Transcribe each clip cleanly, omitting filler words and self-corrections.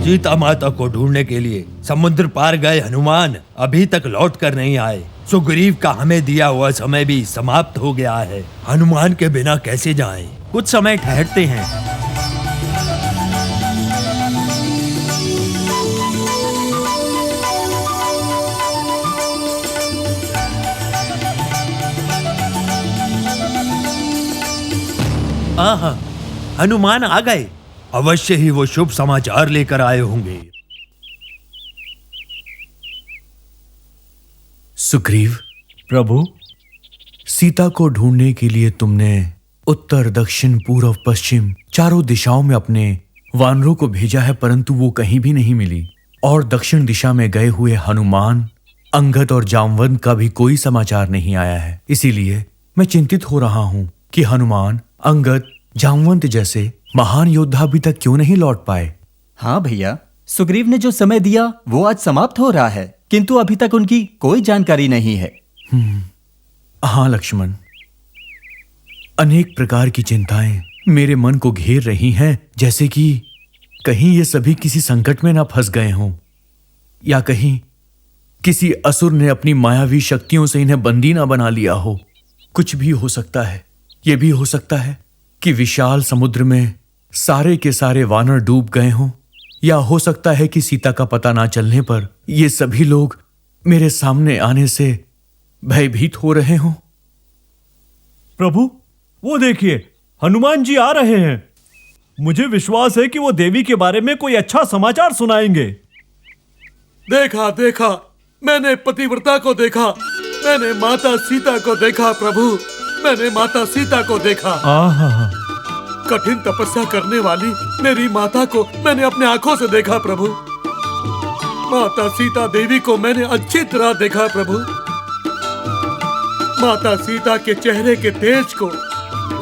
सीता माता को ढूंढने के लिए समुद्र पार गए हनुमान अभी तक लौट कर नहीं आए। सुग्रीव का हमें दिया हुआ समय भी समाप्त हो गया है। हनुमान के बिना कैसे जाएं? कुछ समय ठहरते हैं। आहा, हनुमान आ गए। अवश्य ही वो शुभ समाचार लेकर आए होंगे। सुग्रीव, प्रभु, सीता को ढूंढने के लिए तुमने उत्तर, दक्षिण, पूर्व, पश्चिम चारों दिशाओं में अपने वानरों को भेजा है, परंतु वो कहीं भी नहीं मिली। और दक्षिण दिशा में गए हुए हनुमान, अंगद और जामवंत का भी कोई समाचार नहीं आया है। इसीलिए मैं चिंतित हो रहा हूं कि हनुमान, अंगद, जामवंत जैसे महान योद्धा अभी तक क्यों नहीं लौट पाए। हाँ भैया, सुग्रीव ने जो समय दिया वो आज समाप्त हो रहा है, किंतु अभी तक उनकी कोई जानकारी नहीं है। हाँ लक्ष्मण, अनेक प्रकार की चिंताएं मेरे मन को घेर रही हैं, जैसे कि कहीं ये सभी किसी संकट में ना फंस गए हों, या कहीं किसी असुर ने अपनी मायावी शक्तियों से इन्हें बंदी ना बना लिया हो। कुछ भी हो सकता है। यह भी हो सकता है कि विशाल समुद्र में सारे के सारे वानर डूब गए हों, या हो सकता है कि सीता का पता ना चलने पर ये सभी लोग मेरे सामने आने से भयभीत हो रहे हों। प्रभु, वो देखिए, हनुमान जी आ रहे हैं। मुझे विश्वास है कि वो देवी के बारे में कोई अच्छा समाचार सुनाएंगे। देखा देखा, मैंने पतिव्रता को देखा, मैंने माता सीता को देखा प्रभु, मैंने माता सीता को देखा। कठिन तपस्या करने वाली मेरी माता को मैंने अपने आंखों से देखा प्रभु। माता सीता देवी को मैंने अच्छी तरह देखा प्रभु। माता सीता के चेहरे के तेज को,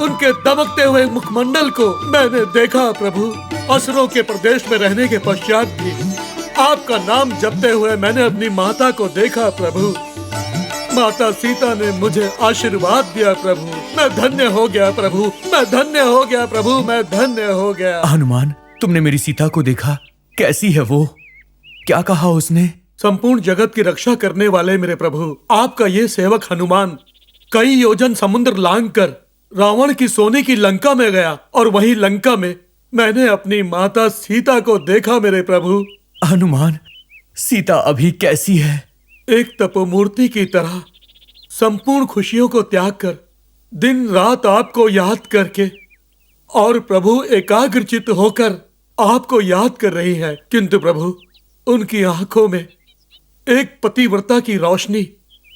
उनके दमकते हुए मुखमंडल को मैंने देखा प्रभु। असुरों के प्रदेश में रहने के पश्चात भी आपका नाम जपते हुए मैंने अपनी माता को देखा प्रभु। माता सीता ने मुझे आशीर्वाद दिया प्रभु। मैं धन्य हो गया प्रभु, मैं धन्य हो गया प्रभु, मैं धन्य हो गया। हनुमान, तुमने मेरी सीता को देखा? कैसी है वो? क्या कहा उसने? संपूर्ण जगत की रक्षा करने वाले मेरे प्रभु, आपका ये सेवक हनुमान कई योजन समुद्र लांघकर रावण की सोने की लंका में गया, और वही लंका में मैंने अपनी माता सीता को देखा मेरे प्रभु। हनुमान, सीता अभी कैसी है? एक तपोमूर्ति की तरह संपूर्ण खुशियों को त्याग कर दिन रात आपको याद करके, और प्रभु एकाग्रचित्त होकर आपको याद कर रही है। किंतु प्रभु, उनकी आंखों में एक पतिव्रता की रोशनी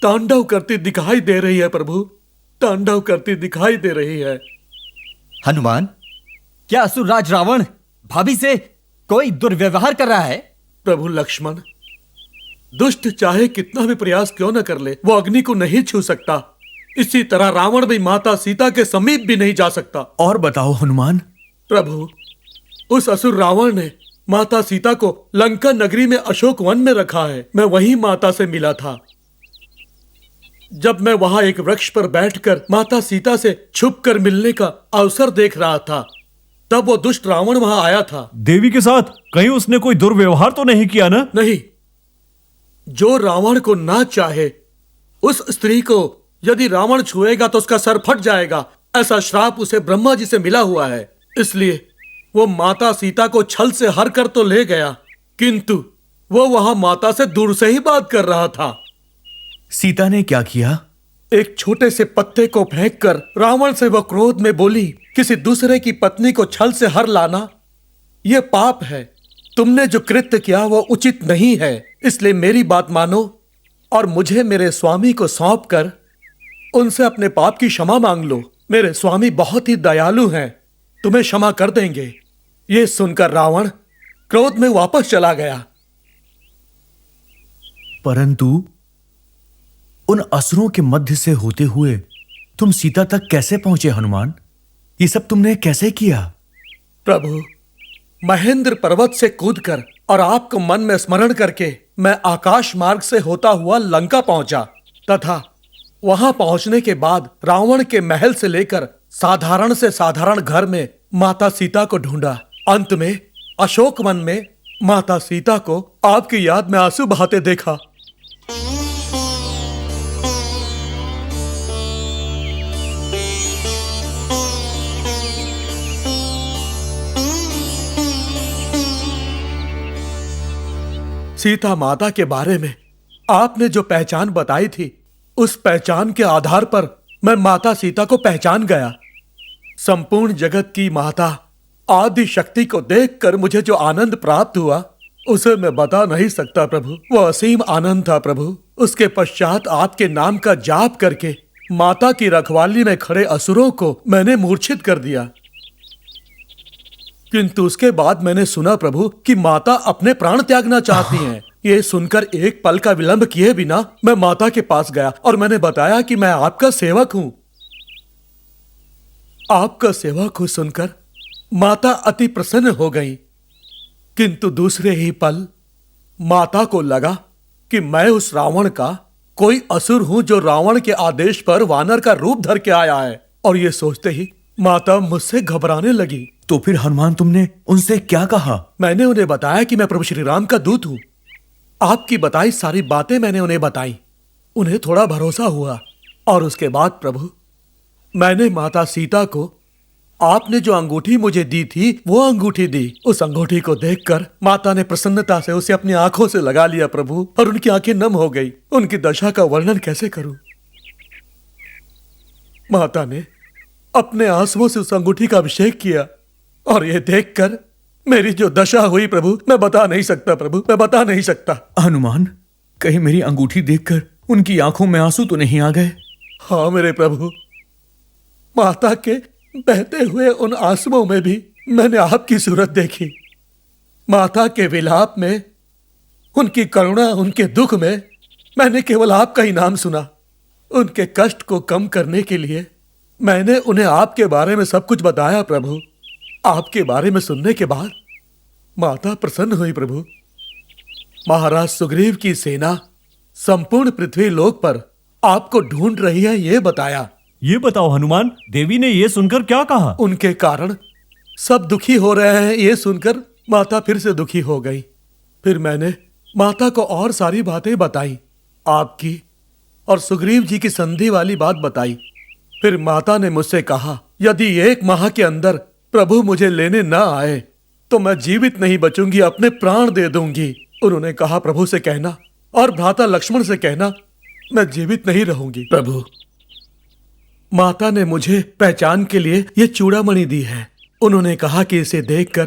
तांडव करती दिखाई दे रही है प्रभु, तांडव करती दिखाई दे रही है। हनुमान, क्या असुरराज रावण भाभी से कोई दुर्व्यवहार कर रहा है? प्रभु लक्ष्मण, दुष्ट चाहे कितना भी प्रयास क्यों न कर ले, वो अग्नि को नहीं छू सकता। इसी तरह रावण भी माता सीता के समीप भी नहीं जा सकता। और बताओ हनुमान। प्रभु, उस असुर रावण ने माता सीता को लंका नगरी में अशोक वन में रखा है। मैं वही माता से मिला था। जब मैं वहां एक वृक्ष पर बैठकर माता सीता से छुपकर मिलने का अवसर देख रहा था, तब वो दुष्ट रावण वहां आया था। देवी के साथ कहीं उसने कोई दुर्व्यवहार तो नहीं किया ना? नहीं। जो रावण को ना चाहे उस स्त्री को यदि रावण छुएगा तो उसका सर फट जाएगा, ऐसा श्राप उसे ब्रह्मा जी से मिला हुआ है। इसलिए वो माता सीता को छल से हर कर तो ले गया, किंतु वो वहां माता से दूर से ही बात कर रहा था। सीता ने क्या किया? एक छोटे से पत्ते को फेंककर रावण से वह क्रोध में बोली, किसी दूसरे की पत्नी को छल से हर लाना यह पाप है। तुमने जो कृत्य किया वो उचित नहीं है। इसलिए मेरी बात मानो और मुझे मेरे स्वामी को सौंप कर उनसे अपने पाप की क्षमा मांग लो। मेरे स्वामी बहुत ही दयालु हैं, तुम्हें क्षमा कर देंगे। ये सुनकर रावण क्रोध में वापस चला गया। परंतु उन असुरों के मध्य से होते हुए तुम सीता तक कैसे पहुंचे हनुमान? ये सब तुमने कैसे किया? प्रभु, महेंद्र पर्वत से कूदकर और आपको मन में स्मरण करके मैं आकाश मार्ग से होता हुआ लंका पहुंचा, तथा वहां पहुंचने के बाद रावण के महल से लेकर साधारण से साधारण घर में माता सीता को ढूंढा। अंत में अशोक वन में माता सीता को आपकी याद में आंसू बहाते देखा। सीता माता के बारे में आपने जो पहचान बताई थी, उस पहचान के आधार पर मैं माता सीता को पहचान गया। संपूर्ण जगत की माता आदि शक्ति को देखकर मुझे जो आनंद प्राप्त हुआ, उसे मैं बता नहीं सकता प्रभु। वो असीम आनंद था प्रभु। उसके पश्चात आपके नाम का जाप करके माता की रखवाली में खड़े असुरों को मैंने मूर्छित कर दिया। किंतु उसके बाद मैंने सुना प्रभु कि माता अपने प्राण त्यागना चाहती हैं। ये सुनकर एक पल का विलंब किए बिना मैं माता के पास गया और मैंने बताया कि मैं आपका सेवक हूं। आपका सेवक हूं सुनकर माता अति प्रसन्न हो गई। किंतु दूसरे ही पल माता को लगा कि मैं उस रावण का कोई असुर हूं जो रावण के आदेश पर वानर का रूप धर के आया है। और ये सोचते ही माता मुझसे घबराने लगी। तो फिर हनुमान तुमने उनसे क्या कहा? मैंने उन्हें बताया कि मैं प्रभु श्री राम का दूत हूं। आपकी बताई सारी बातें मैंने उन्हें बताई। उन्हें थोड़ा भरोसा हुआ और उसके बाद प्रभु मैंने माता सीता को आपने जो अंगूठी मुझे दी थी वो अंगूठी दी। उस अंगूठी को देखकर माता ने प्रसन्नता से उसे अपनी आंखों से लगा लिया प्रभु, और उनकी आंखें नम हो गई। उनकी दशा का वर्णन कैसे करूं। माता ने अपने आंसुओं से उस अंगूठी का अभिषेक किया और यह देखकर मेरी जो दशा हुई प्रभु, मैं बता नहीं सकता प्रभु, मैं बता नहीं सकता। हनुमान, कहीं मेरी अंगूठी देखकर उनकी आंखों में आंसू तो नहीं आ गए? हाँ मेरे प्रभु, माता के बहते हुए उन आंसुओं में भी मैंने आपकी सूरत देखी। माता के विलाप में, उनकी करुणा, उनके दुख में मैंने केवल आपका ही नाम सुना। उनके कष्ट को कम करने के लिए मैंने उन्हें आपके बारे में सब कुछ बताया प्रभु। आपके बारे में सुनने के बाद माता प्रसन्न हुई प्रभु। महाराज सुग्रीव की सेना संपूर्ण पृथ्वी लोक पर आपको ढूंढ रही है, ये बताया। ये बताओ हनुमान, देवी ने ये सुनकर क्या कहा? उनके कारण सब दुखी हो रहे हैं, ये सुनकर माता फिर से दुखी हो गई। फिर मैंने माता को और सारी बातें बताई, आपकी और सुग्रीव जी की संधि वाली बात बताई। फिर माता ने मुझसे कहा, यदि 1 माह के अंदर प्रभु मुझे लेने ना आए तो मैं जीवित नहीं बचूंगी, अपने प्राण दे दूंगी। उन्होंने कहा, प्रभु से कहना और भ्राता लक्ष्मण से कहना मैं जीवित नहीं रहूंगी। प्रभु, माता ने मुझे पहचान के लिए ये चूड़ामणि दी है। उन्होंने कहा कि इसे देखकर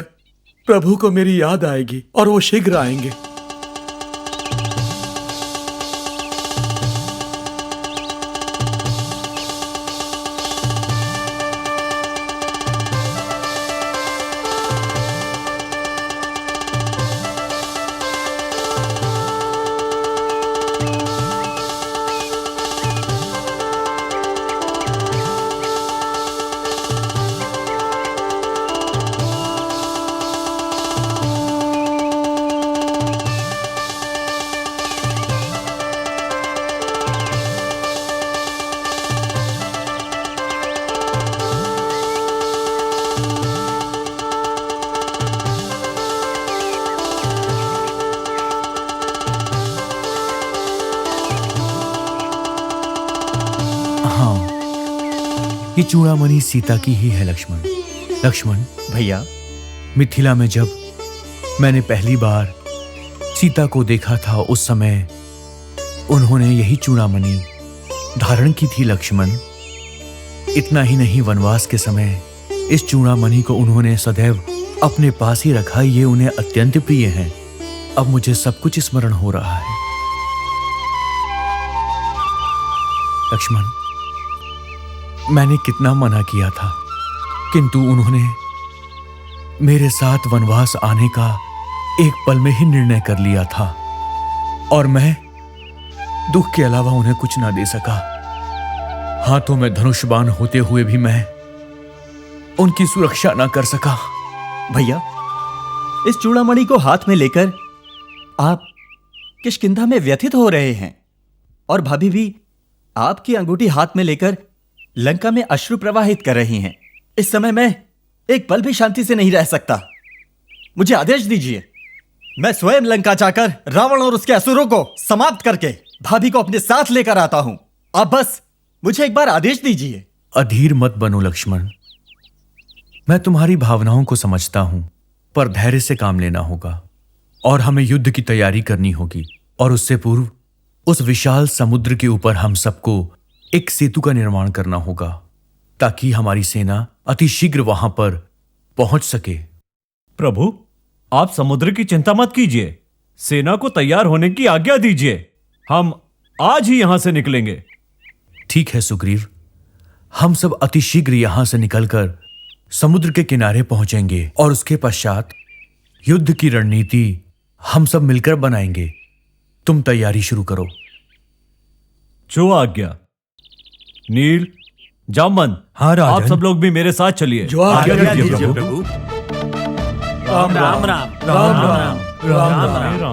प्रभु को मेरी याद आएगी और वो शीघ्र आएंगे। ये चूड़ामणि सीता की ही है लक्ष्मण। लक्ष्मण भैया, मिथिला में जब मैंने पहली बार सीता को देखा था, उस समय उन्होंने यही चूड़ामणि धारण की थी लक्ष्मण। इतना ही नहीं, वनवास के समय इस चूड़ामणि को उन्होंने सदैव अपने पास ही रखा। ये उन्हें अत्यंत प्रिय है। अब मुझे सब कुछ स्मरण हो रहा है। लक्ष्मण, मैंने कितना मना किया था, किंतु उन्होंने मेरे साथ वनवास आने का एक पल में ही निर्णय कर लिया था और मैं दुख के अलावा उन्हें कुछ ना दे सका। हाथों में धनुषबाण होते हुए भी मैं उनकी सुरक्षा ना कर सका। भैया, इस चूड़ामणि को हाथ में लेकर आप किष्किंधा में व्यथित हो रहे हैं और भाभी भी आपकी अंगूठी हाथ में लेकर लंका में अश्रु प्रवाहित कर रही हैं। इस समय मैं एक पल भी शांति से नहीं रह सकता। मुझे आदेश दीजिए। मैं स्वयं लंका जाकर रावण और उसके असुरों को समाप्त करके भाभी को अपने साथ लेकर आता हूं। आप बस मुझे एक बार आदेश दीजिए। अधीर मत बनो लक्ष्मण। मैं तुम्हारी भावनाओं को समझता हूं, पर धैर्य से काम लेना होगा और हमें युद्ध की तैयारी करनी होगी। और उससे पूर्व उस विशाल समुद्र के ऊपर हम सबको एक सेतु का निर्माण करना होगा, ताकि हमारी सेना अतिशीघ्र वहां पर पहुंच सके। प्रभु, आप समुद्र की चिंता मत कीजिए। सेना को तैयार होने की आज्ञा दीजिए। हम आज ही यहां से निकलेंगे। ठीक है सुग्रीव, हम सब अतिशीघ्र यहां से निकलकर समुद्र के किनारे पहुंचेंगे और उसके पश्चात युद्ध की रणनीति हम सब मिलकर बनाएंगे। तुम तैयारी शुरू करो। जो आज्ञा। नील, जामवंत, हाँ, राजन। आप सब लोग भी मेरे साथ चलिए। जो आज्ञा आज्ञा दीजिए दीजिए प्रभु। राम राम राम राम राम राम राम राम।